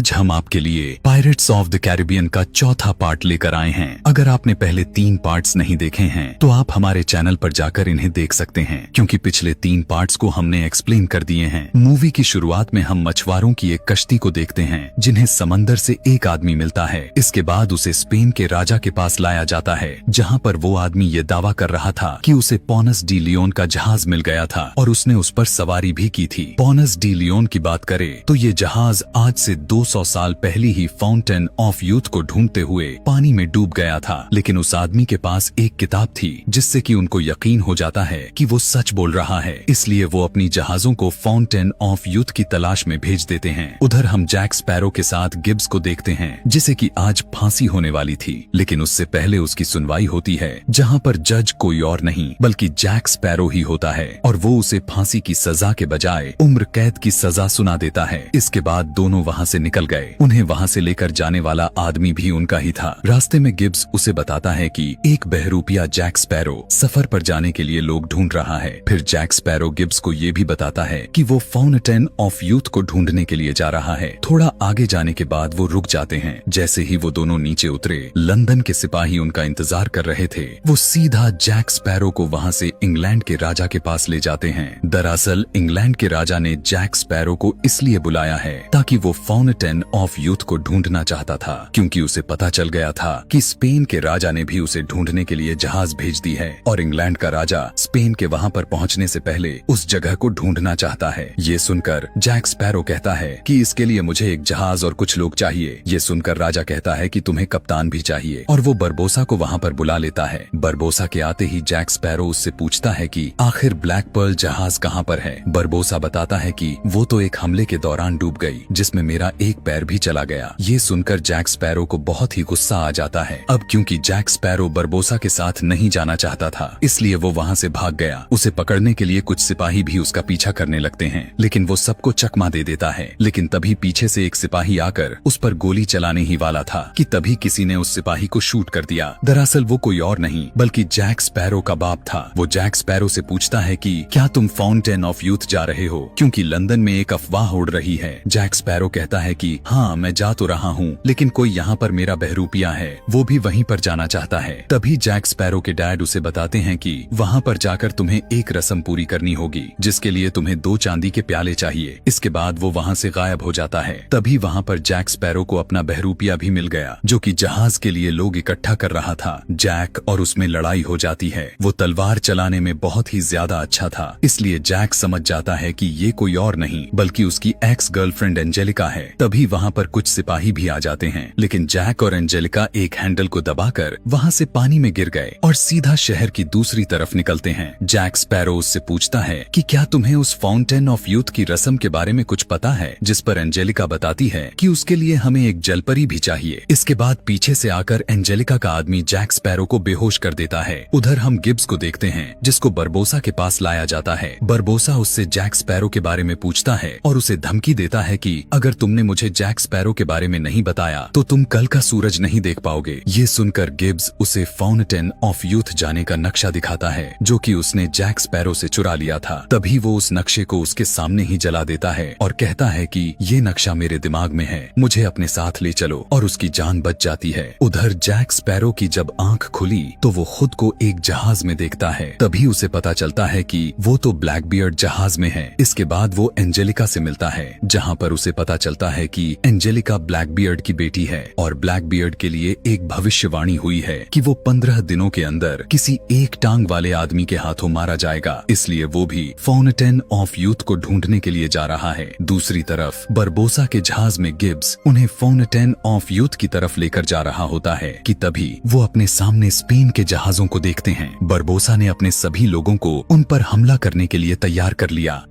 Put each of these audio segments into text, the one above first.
आज हम आपके लिए पायरेट्स ऑफ द कैरिबियन का चौथा पार्ट लेकर आए हैं। अगर आपने पहले 3 पार्ट्स नहीं देखे हैं तो आप हमारे चैनल पर जाकर इन्हें देख सकते हैं, क्योंकि पिछले 3 पार्ट्स को हमने एक्सप्लेन कर दिए हैं। मूवी की शुरुआत में हम मछुआरों की एक कश्ती को देखते हैं जिन्हें समंदर से एक आदमी मिलता है। इसके बाद उसे स्पेन के राजा के पास लाया जाता है, जहाँ पर वो आदमी ये दावा कर रहा था कि उसे पोनस डी लियोन का जहाज मिल गया था और उसने उस पर सवारी भी की थी। पोनस डी लियोन की बात करें तो ये जहाज आज से 200 साल पहले ही फाउंटेन ऑफ यूथ को ढूंढते हुए पानी में डूब गया था, लेकिन उस आदमी के पास एक किताब थी जिससे कि उनको यकीन हो जाता है कि वो सच बोल रहा है। इसलिए वो अपनी जहाजों को फाउंटेन ऑफ यूथ की तलाश में भेज देते हैं। उधर हम जैक स्पैरो के साथ गिब्स को देखते हैं, जिसे कि आज फांसी होने वाली थी, लेकिन उससे पहले उसकी सुनवाई होती है, जहाँ पर जज कोई और नहीं बल्कि जैक स्पैरो ही होता है और वो उसे फांसी की सजा के बजाय उम्र कैद की सजा सुना देता है। इसके बाद दोनों वहाँ से निकल गए। उन्हें वहाँ से लेकर जाने वाला आदमी भी उनका ही था। रास्ते में गिब्स उसे बताता है कि एक बहरूपिया जैक स्पैरो सफर पर जाने के लिए लोग ढूंढ रहा है। फिर जैक स्पैरो गिब्स को ये भी बताता है कि वो फाउंटेन ऑफ यूथ को ढूंढने के लिए जा रहा है। थोड़ा आगे जाने के बाद वो रुक जाते हैं। जैसे ही वो दोनों नीचे उतरे, लंदन के सिपाही उनका इंतजार कर रहे थे। वो सीधा जैक स्पैरो को वहाँ से इंग्लैंड के राजा के पास ले जाते हैं। दरअसल इंग्लैंड के राजा ने जैक स्पैरो को इसलिए बुलाया है ताकि वो फाउंटेन ऑफ यूथ को ढूंढना चाहता था, क्योंकि उसे पता चल गया था कि स्पेन के राजा ने भी उसे ढूंढने के लिए जहाज भेज दी है और इंग्लैंड का राजा स्पेन के वहाँ पर पहुँचने से पहले उस जगह को ढूंढना चाहता है। ये सुनकर जैक स्पैरो कहता है कि इसके लिए मुझे एक जहाज और कुछ लोग चाहिए। ये सुनकर राजा कहता है कि तुम्हें कप्तान भी चाहिए और वो बरबोसा को वहाँ पर बुला लेता है। बरबोसा के आते ही जैक स्पैरो उससे पूछता है कि आखिर ब्लैक पर्ल जहाज कहाँ पर है। बरबोसा बताता है कि वो तो एक हमले के दौरान डूब गई जिसमें मेरा एक पैर भी चला गया। ये सुनकर जैक स्पैरो को बहुत ही गुस्सा आ जाता है। अब क्योंकि जैक स्पैरो बरबोसा के साथ नहीं जाना चाहता था, इसलिए वो वहाँ से भाग गया। उसे पकड़ने के लिए कुछ सिपाही भी उसका पीछा करने लगते हैं, लेकिन वो सबको चकमा दे देता है। लेकिन तभी पीछे से एक सिपाही आकर उस पर गोली चलाने ही वाला था कि तभी किसी ने उस सिपाही को शूट कर दिया। दरअसल वो कोई और नहीं बल्कि जैक स्पैरो का बाप था। वो जैक स्पैरो से पूछता है कि क्या तुम फाउंटेन ऑफ यूथ जा रहे हो, क्योंकि लंदन में एक अफवाह उड़ रही है। जैक स्पैरो कहता है कि हाँ, मैं जा तो रहा हूँ, लेकिन कोई यहाँ पर मेरा बहरूपिया है, वो भी वहीं पर जाना चाहता है। तभी जैक स्पैरो के डैड उसे बताते हैं कि वहाँ पर जाकर तुम्हें एक रस्म पूरी करनी होगी, जिसके लिए तुम्हें 2 चांदी के प्याले चाहिए। इसके बाद वो वहाँ से गायब हो जाता है। तभी वहाँ पर जैक स्पैरो को अपना बहरूपिया भी मिल गया, जो कि जहाज के लिए लोग इकट्ठा कर रहा था। जैक और उसमें लड़ाई हो जाती है। वो तलवार चलाने में बहुत ही ज्यादा अच्छा था, इसलिए जैक समझ जाता है कि ये कोई और नहीं बल्कि उसकी एक्स गर्लफ्रेंड एंजेलिका है। तभी वहाँ पर कुछ सिपाही भी आ जाते हैं, लेकिन जैक और एंजेलिका एक हैंडल को दबाकर वहाँ से पानी में गिर गए और सीधा शहर की दूसरी तरफ निकलते हैं। जैक स्पैरो उससे पूछता है कि क्या तुम्हें उस फाउंटेन ऑफ यूथ की रस्म के बारे में कुछ पता है, जिस पर एंजेलिका बताती है कि उसके लिए हमें एक जलपरी भी चाहिए। इसके बाद पीछे से आकर एंजेलिका का आदमी जैक स्पैरो को बेहोश कर देता है। उधर हम गिब्स को देखते हैं, जिसको बरबोसा के पास लाया जाता है। बरबोसा उससे जैक स्पैरो के बारे में पूछता है और उसे धमकी देता है कि अगर तुमने मुझे जैक स्पैरो के बारे में नहीं बताया तो तुम कल का सूरज नहीं देख पाओगे। ये सुनकर गिब्स उसे फाउंटेन ऑफ यूथ जाने का नक्शा दिखाता है, जो कि उसने जैक स्पैरो से चुरा लिया था। तभी वो उस नक्शे को उसके सामने ही जला देता है और कहता है कि ये नक्शा मेरे दिमाग में है, मुझे अपने साथ ले चलो, और उसकी जान बच जाती है। उधर जैक स्पैरो की जब आंख खुली तो वो खुद को एक जहाज में देखता है। तभी उसे पता चलता है कि वो तो ब्लैकबियर्ड जहाज में है। इसके बाद वो एंजेलिका से मिलता है, जहाँ पर उसे पता चलता है कि एंजेलिका ब्लैकबियर्ड की बेटी है और ब्लैकबियर्ड के लिए एक भविष्यवाणी हुई है कि वो 15 दिनों के अंदर किसी एक टांग वाले आदमी के हाथों मारा जाएगा। इसलिए वो भी फाउंटेन ऑफ यूथ को ढूंढने के लिए जा रहा है। दूसरी तरफ बरबोसा के जहाज में गिब्स उन्हें फाउंटेन ऑफ यूथ की तरफ लेकर जा रहा होता है कि तभी वो अपने सामने स्पेन के जहाजों को देखते हैं। बरबोसा ने अपने सभी लोगों को उन पर हमला करने के लिए तैयार कर लिया,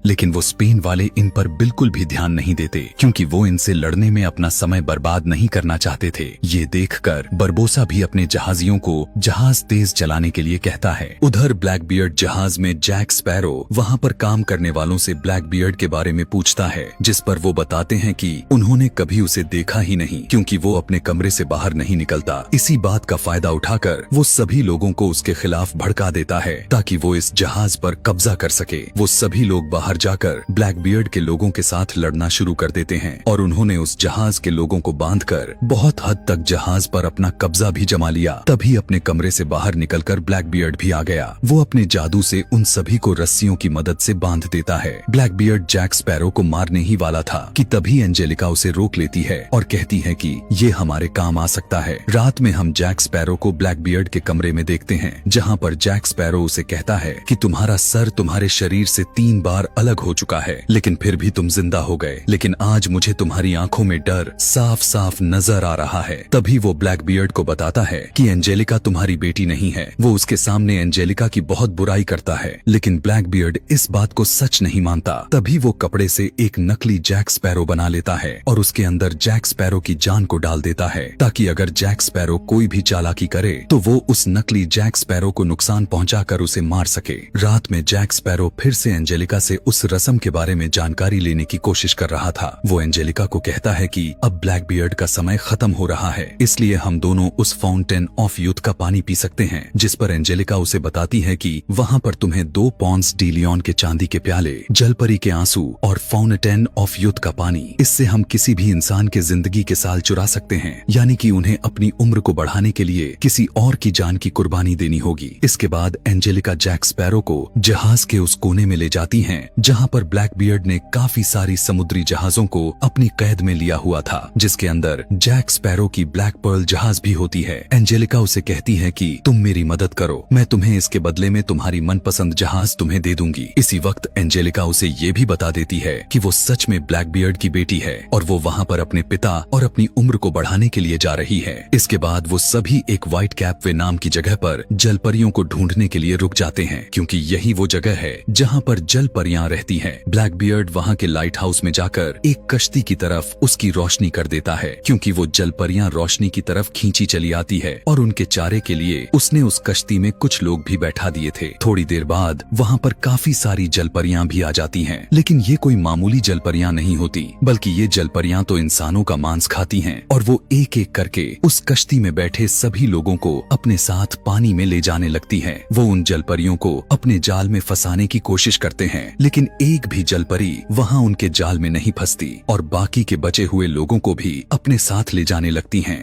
लेकिन वो स्पेन वाले इन पर बिल्कुल भी ध्यान नहीं देते, क्योंकि वो इनसे लड़ने में अपना समय बर्बाद नहीं करना चाहते थे। ये देखकर बरबोसा भी अपने जहाजियों को जहाज तेज चलाने के लिए कहता है। उधर ब्लैकबियर्ड जहाज में जैक स्पैरो वहाँ पर काम करने वालों से ब्लैकबियर्ड के बारे में पूछता है, जिस पर वो बताते हैं कि उन्होंने कभी उसे देखा ही नहीं, क्योंकि वो अपने कमरे से बाहर नहीं निकलता। इसी बात का फायदा उठाकर वो सभी लोगों को उसके खिलाफ भड़का देता है ताकि वो इस जहाज पर कब्जा कर सके। वो सभी लोग बाहर बाहर जाकर ब्लैकबियर्ड के लोगों के साथ लड़ना शुरू कर देते हैं और उन्होंने उस जहाज के लोगों को बांधकर बहुत हद तक जहाज पर अपना कब्जा भी जमा लिया। तभी अपने कमरे से बाहर निकलकर ब्लैकबियर्ड भी आ गया। वो अपने जादू से उन सभी को रस्सियों की मदद से बांध देता है। ब्लैकबियर्ड जैक स्पैरो को मारने ही वाला था कि तभी एंजेलिका उसे रोक लेती है और कहती है कि ये हमारे काम आ सकता है। रात में हम जैक स्पैरो को ब्लैकबियर्ड के कमरे में देखते हैं, जहाँ पर जैक स्पैरो उसे कहता है कि तुम्हारा सर तुम्हारे शरीर से 3 बार अलग हो चुका है, लेकिन फिर भी तुम जिंदा हो गए। लेकिन आज मुझे तुम्हारी आंखों में डर साफ साफ नजर आ रहा है। तभी वो ब्लैकबियर्ड को बताता है कि एंजेलिका तुम्हारी बेटी नहीं है। वो उसके सामने एंजेलिका की बहुत बुराई करता है, लेकिन ब्लैकबियर्ड इस बात को सच नहीं मानता। तभी वो कपड़े से एक नकली जैक स्पैरो बना लेता है और उसके अंदर जैक स्पैरो की जान को डाल देता है, ताकि अगर जैक स्पैरो कोई भी चालाकी करे तो वो उस नकली जैक स्पैरो को नुकसान पहुंचाकर उसे मार सके। रात में जैक स्पैरो फिर से एंजेलिका से उस रस्म के बारे में जानकारी लेने की कोशिश कर रहा था। वो एंजेलिका को कहता है कि अब ब्लैकबियर्ड का समय खत्म हो रहा है, इसलिए हम दोनों उस फाउंटेन ऑफ यूथ का पानी पी सकते हैं। जिस पर एंजेलिका उसे बताती है कि वहाँ पर तुम्हें 2 पॉन्स डी लियोन के चांदी के प्याले, जलपरी के आंसू और फाउंटेन ऑफ यूथ का पानी, इससे हम किसी भी इंसान के जिंदगी के साल चुरा सकते हैं, यानी कि उन्हें अपनी उम्र को बढ़ाने के लिए किसी और की जान की कुर्बानी देनी होगी। इसके बाद एंजेलिका जैक स्पैरो को जहाज के उस कोने में ले जाती हैं, जहाँ पर ब्लैकबियर्ड ने काफी सारी समुद्री जहाजों को अपनी कैद में लिया हुआ था, जिसके अंदर जैक स्पैरो की ब्लैक पर्ल जहाज भी होती है। एंजेलिका उसे कहती है कि तुम मेरी मदद करो, मैं तुम्हें इसके बदले में तुम्हारी मनपसंद जहाज तुम्हें दे दूंगी। इसी वक्त एंजेलिका उसे ये भी बता देती है कि वो सच में ब्लैकबियर्ड की बेटी है और वो वहाँ पर अपने पिता और अपनी उम्र को बढ़ाने के लिए जा रही है। इसके बाद वो सभी एक व्हाइट कैप वे नाम की जगह पर जलपरियों को ढूंढने के लिए रुक जाते हैं, क्योंकि यही वो जगह है जहाँ पर जलपरियां रहती हैं। ब्लैकबियर्ड वहाँ के लाइट हाउस में जाकर एक कश्ती की तरफ उसकी रोशनी कर देता है, क्योंकि वो जलपरियां रोशनी की तरफ खींची चली आती है और उनके चारे के लिए उसने उस कश्ती में कुछ लोग भी बैठा दिए थे। थोड़ी देर बाद वहाँ पर काफी सारी जलपरियां भी आ जाती हैं, लेकिन ये कोई मामूली जलपरियां नहीं होती, बल्कि ये जलपरियां तो इंसानों का मांस खाती हैं और वो एक एक करके उस कश्ती में बैठे सभी लोगों को अपने साथ पानी में ले जाने लगती हैं। वो उन जलपरियों को अपने जाल में फंसाने की कोशिश करते हैं, लेकिन एक भी जलपरी वहाँ उनके जाल में नहीं फंसती और बाकी के बचे हुए लोगों को भी अपने साथ ले जाने लगती हैं।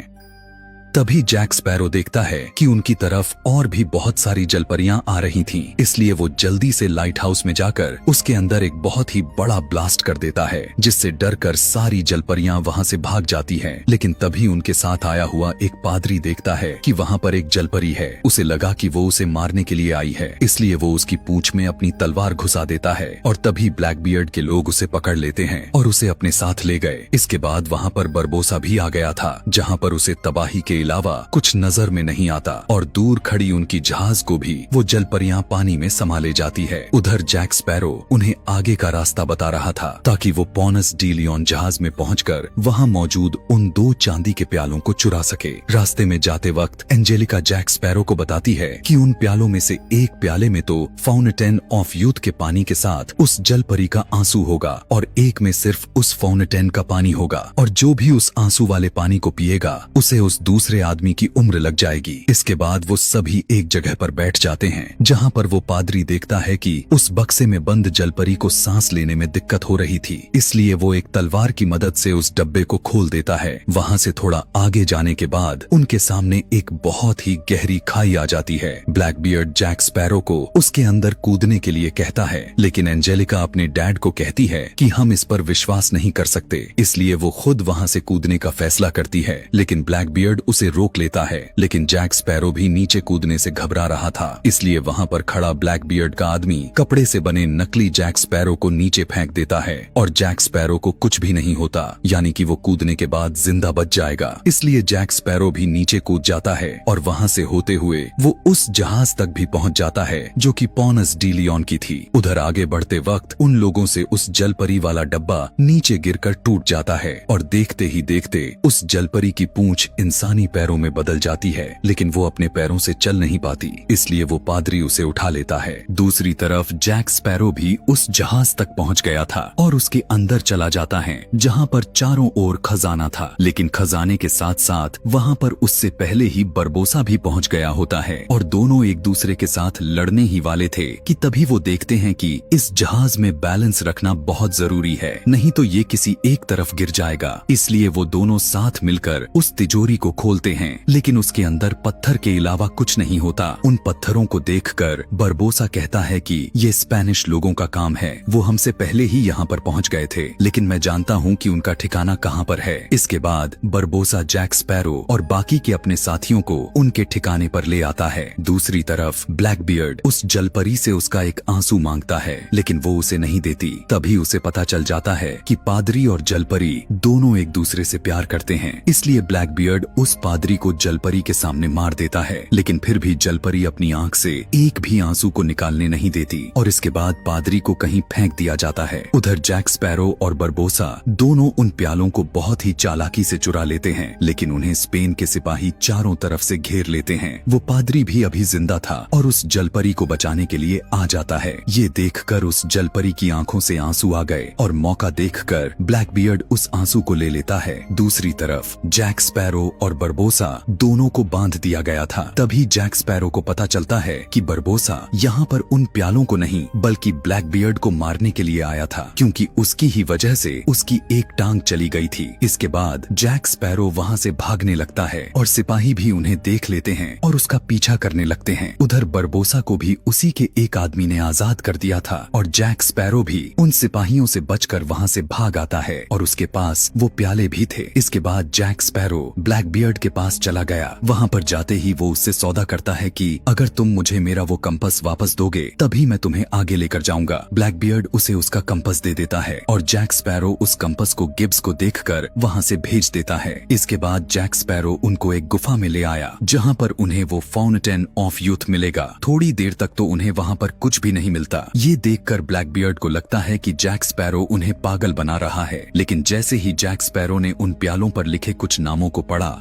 तभी जैक स्पैरो देखता है कि उनकी तरफ और भी बहुत सारी जलपरियां आ रही थीं, इसलिए वो जल्दी से लाइट हाउस में जाकर उसके अंदर एक बहुत ही बड़ा ब्लास्ट कर देता है, जिससे डरकर सारी जलपरियां वहां से भाग जाती हैं। लेकिन तभी उनके साथ आया हुआ एक पादरी देखता है कि वहां पर एक जलपरी है। उसे लगा कि वो उसे मारने के लिए आई है, इसलिए वो उसकी पूंछ में अपनी तलवार घुसा देता है और तभी ब्लैकबियर्ड के लोग उसे पकड़ लेते हैं और उसे अपने साथ ले गए। इसके बाद वहाँ पर बरबोसा भी आ गया था, जहाँ पर उसे तबाही के अलावा कुछ नजर में नहीं आता और दूर खड़ी उनकी जहाज को भी वो जलपरियां पानी में संभाले जाती है। उधर जैक स्पैरो उन्हें आगे का रास्ता बता रहा था, ताकि वो पॉनस डी लियोन जहाज में पहुंचकर वहां मौजूद उन 2 चांदी के प्यालों को चुरा सके। रास्ते में जाते वक्त एंजेलिका जैक स्पैरो को बताती है कि उन प्यालों में से एक प्याले में तो फाउंटेन ऑफ यूथ के पानी के साथ उस जलपरी का आंसू होगा और एक में सिर्फ उस फाउंटेन का पानी होगा, और जो भी उस आंसू वाले पानी को पिएगा उसे उस दूसरे आदमी की उम्र लग जाएगी। इसके बाद वो सभी एक जगह पर बैठ जाते हैं, जहाँ पर वो पादरी देखता है कि उस बक्से में बंद जलपरी को सांस लेने में दिक्कत हो रही थी, इसलिए वो एक तलवार की मदद से उस डब्बे को खोल देता है। वहाँ से थोड़ा आगे जाने के बाद उनके सामने एक बहुत ही गहरी खाई आ जाती है। ब्लैकबियर्ड जैक स्पैरो को उसके अंदर कूदने के लिए कहता है, लेकिन एंजेलिका अपने डैड को कहती है कि हम इस पर विश्वास नहीं कर सकते, इसलिए वो खुद वहाँ से कूदने का फैसला करती है। लेकिन ब्लैकबियर्ड उसे रोक लेता है, लेकिन जैक स्पैरो भी नीचे कूदने से घबरा रहा था, इसलिए वहाँ पर खड़ा ब्लैकबियर्ड का आदमी कपड़े से बने नकली जैक स्पैरो को नीचे फेंक देता है और जैक स्पैरो को कुछ भी नहीं होता, यानी कि वो कूदने के बाद जिंदा बच जाएगा। इसलिए जैक स्पैरो भी नीचे कूद जाता है और वहाँ से होते हुए वो उस जहाज तक भी पहुँच जाता है जो कि पॉनस डी लियोन की थी। उधर आगे बढ़ते वक्त उन लोगों से उस जलपरी वाला डब्बा नीचे गिरकर टूट जाता है और देखते ही देखते उस जलपरी की पूंछ इंसानी पैरों में बदल जाती है, लेकिन वो अपने पैरों से चल नहीं पाती, इसलिए वो पादरी उसे उठा लेता है। दूसरी तरफ जैक स्पैरो भी उस जहाज तक पहुंच गया था और उसके अंदर चला जाता है जहां पर चारों ओर खजाना था, लेकिन खजाने के साथ साथ वहां पर उससे पहले ही बरबोसा भी पहुंच गया होता है और दोनों एक दूसरे के साथ लड़ने ही वाले थे कि तभी वो देखते हैं कि इस जहाज में बैलेंस रखना बहुत जरूरी है, नहीं तो ये किसी एक तरफ गिर जाएगा। इसलिए वो दोनों साथ मिलकर उस तिजोरी को खोलते हैं, लेकिन उसके अंदर पत्थर के अलावा कुछ नहीं होता। उन पत्थरों को देखकर बरबोसा कहता है कि ये स्पेनिश लोगों का काम है, वो हमसे पहले ही यहाँ पर पहुँच गए थे, लेकिन मैं जानता हूँ कि उनका ठिकाना कहाँ पर है। इसके बाद बरबोसा जैक स्पैरो और बाकी के अपने साथियों को उनके ठिकाने पर ले आता है। दूसरी तरफ ब्लैक बियर्ड उस जलपरी से उसका एक आंसू मांगता है, लेकिन वो उसे नहीं देती। तभी उसे पता चल जाता है कि पादरी और जलपरी दोनों एक दूसरे से प्यार करते हैं, इसलिए ब्लैक बियर्ड उस पादरी को जलपरी के सामने मार देता है, लेकिन फिर भी जलपरी अपनी आंख से एक भी आंसू को निकालने नहीं देती और इसके बाद पादरी को कहीं फेंक दिया जाता है। उधर जैक स्पैरो और बरबोसा दोनों उन प्यालों को बहुत ही चालाकी से चुरा लेते हैं, लेकिन उन्हें स्पेन के सिपाही चारों तरफ से घेर लेते हैं। वो पादरी भी अभी जिंदा था और उस जलपरी को बचाने के लिए आ जाता है। ये देखकर उस जलपरी की आंखों से आंसू आ गए और मौका देखकर ब्लैक बियर्ड उस आंसू को ले लेता है। दूसरी तरफ जैक स्पैरो और बरबोसा दोनों को बांध दिया गया था। तभी जैक स्पैरो को पता चलता है कि बरबोसा यहाँ पर उन प्यालों को नहीं बल्कि ब्लैक बियर्ड को मारने के लिए आया था, क्योंकि उसकी ही वजह से उसकी एक टांग चली गई थी। इसके बाद जैक स्पैरो वहाँ से भागने लगता है और सिपाही भी उन्हें देख लेते हैं और उसका पीछा करने लगते हैं। उधर बरबोसा को भी उसी के एक आदमी ने आजाद कर दिया था और जैक स्पैरो भी उन सिपाहियों से बचकर वहाँ से भाग आता है और उसके पास वो प्याले भी थे। इसके बाद जैक स्पैरो ब्लैक बियर्ड के पास चला गया। वहाँ पर जाते ही वो उससे सौदा करता है कि अगर तुम मुझे मेरा वो कंपस वापस दोगे तभी मैं तुम्हें आगे लेकर जाऊंगा। ब्लैक बियर्ड उसे उसका कंपस दे देता है और जैक स्पैरो उस कंपस को गिब्स को देखकर वहाँ से भेज देता है। इसके बाद जैक स्पैरो उनको एक गुफा में ले आया जहाँ पर उन्हें वो फाउंटेन ऑफ यूथ मिलेगा। थोड़ी देर तक तो उन्हें वहाँ पर कुछ भी नहीं मिलता। ये देखकर ब्लैक बियर्ड को लगता है कि जैक स्पैरो उन्हें पागल बना रहा है, लेकिन जैसे ही जैक स्पैरो ने उन प्यालों पर लिखे कुछ नामों को पढ़ा,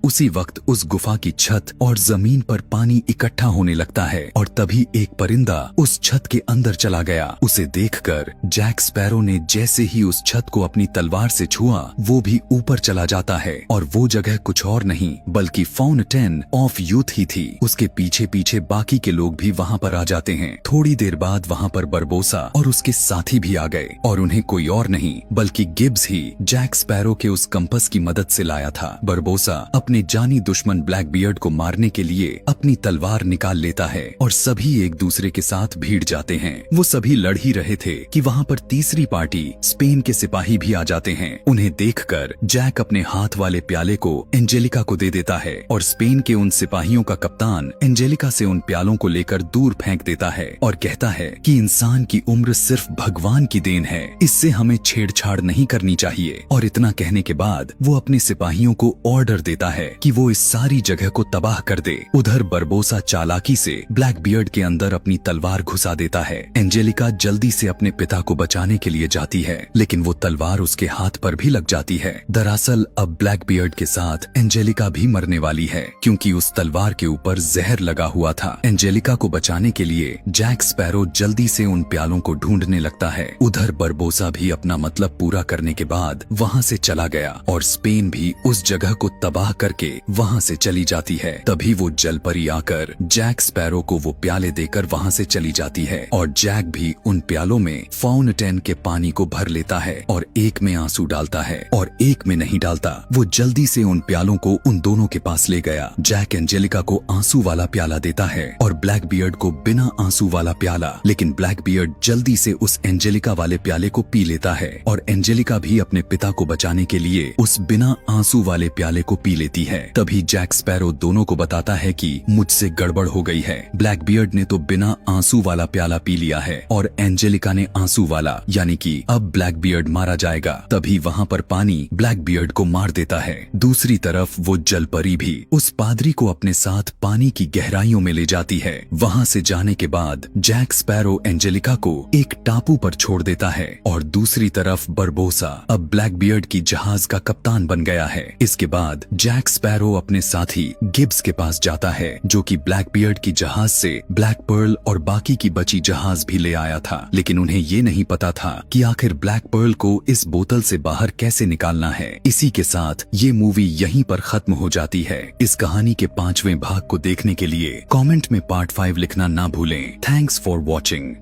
उसी वक्त उस गुफा की छत और जमीन पर पानी इकट्ठा होने लगता है और तभी एक परिंदा उस छत के अंदर चला गया। उसे देखकर जैक स्पैरो ने जैसे ही उस छत को अपनी तलवार से छुआ, वो भी ऊपर चला जाता है और वो जगह कुछ और नहीं बल्कि फाउंटेन ऑफ यूथ ही थी। उसके पीछे पीछे बाकी के लोग भी वहाँ पर आ जाते हैं। थोड़ी देर बाद वहाँ पर बरबोसा और उसके साथी भी आ गए और उन्हें कोई और नहीं बल्कि गिब्स ही जैक स्पैरो के उस कंपस की मदद से लाया था। बरबोसा अपने जानी दुश्मन ब्लैक बियर्ड को मारने के लिए अपनी तलवार निकाल लेता है और सभी एक दूसरे के साथ भीड़ जाते हैं। वो सभी लड़ ही रहे थे कि वहाँ पर तीसरी पार्टी स्पेन के सिपाही भी आ जाते हैं। उन्हें देखकर जैक अपने हाथ वाले प्याले को एंजेलिका को दे देता है और स्पेन के उन सिपाहियों का कप्तान एंजेलिका से उन प्यालों को लेकर दूर फेंक देता है और कहता है कि इंसान की उम्र सिर्फ भगवान की देन है, इससे हमें छेड़छाड़ नहीं करनी चाहिए। और इतना कहने के बाद वो अपने सिपाहियों को ऑर्डर देता है कि वो इस सारी जगह को तबाह कर दे। उधर बरबोसा चालाकी से ब्लैक बियर्ड के अंदर अपनी तलवार घुसा देता है। एंजेलिका जल्दी से अपने पिता को बचाने के लिए जाती है, लेकिन वो तलवार उसके हाथ पर भी लग जाती है। दरअसल अब ब्लैक बियर्ड के साथ एंजेलिका भी मरने वाली है, क्योंकि उस तलवार के ऊपर जहर लगा हुआ था। एंजेलिका को बचाने के लिए जैक स्पैरो जल्दी से उन प्यालों को ढूंढने लगता है। उधर बरबोसा भी अपना मतलब पूरा करने के बाद वहाँ से चला गया और स्पेन भी उस जगह को तबाह करके वहाँ से चली जाती है। तभी वो जलपरी आकर जैक स्पैरो को वो प्याले देकर वहाँ से चली जाती है और जैक भी उन प्यालों में फाउंटेन के पानी को भर लेता है और एक में आंसू डालता है और एक में नहीं डालता। वो जल्दी से उन प्यालों को उन दोनों के पास ले गया। जैक एंजेलिका को आंसू वाला प्याला देता है और ब्लैक बियर्ड को बिना आंसू वाला प्याला, लेकिन ब्लैक बियर्ड जल्दी से उस एंजेलिका वाले प्याले को पी लेता है और एंजेलिका भी अपने पिता को बचाने के लिए उस बिना आंसू वाले प्याले को पी लेती है। तभी जैक स्पैरो दोनों को बताता है कि मुझसे गड़बड़ हो गई है। ब्लैक बियर्ड ने तो बिना आंसू वाला प्याला पी लिया है और एंजेलिका ने आंसू वाला, यानी कि अब ब्लैक बियर्ड मारा जाएगा। तभी वहाँ पर पानी ब्लैक बियर्ड को मार देता है। दूसरी तरफ वो जलपरी भी उस पादरी को अपने साथ पानी की गहराइयों में ले जाती है। वहाँ से जाने के बाद जैक स्पैरो एंजेलिका को एक टापू पर छोड़ देता है और दूसरी तरफ बरबोसा अब ब्लैक बियर्ड की जहाज का कप्तान बन गया है। इसके बाद जैक जैक स्पैरो अपने साथी गिब्स के पास जाता है, जो कि ब्लैकबियर्ड की जहाज से ब्लैक पर्ल और बाकी की बची जहाज भी ले आया था, लेकिन उन्हें ये नहीं पता था कि आखिर ब्लैक पर्ल को इस बोतल से बाहर कैसे निकालना है। इसी के साथ ये मूवी यहीं पर खत्म हो जाती है। इस कहानी के 5वें भाग को देखने के लिए कमेंट में पार्ट 5 लिखना ना भूलें। Thanks for watching.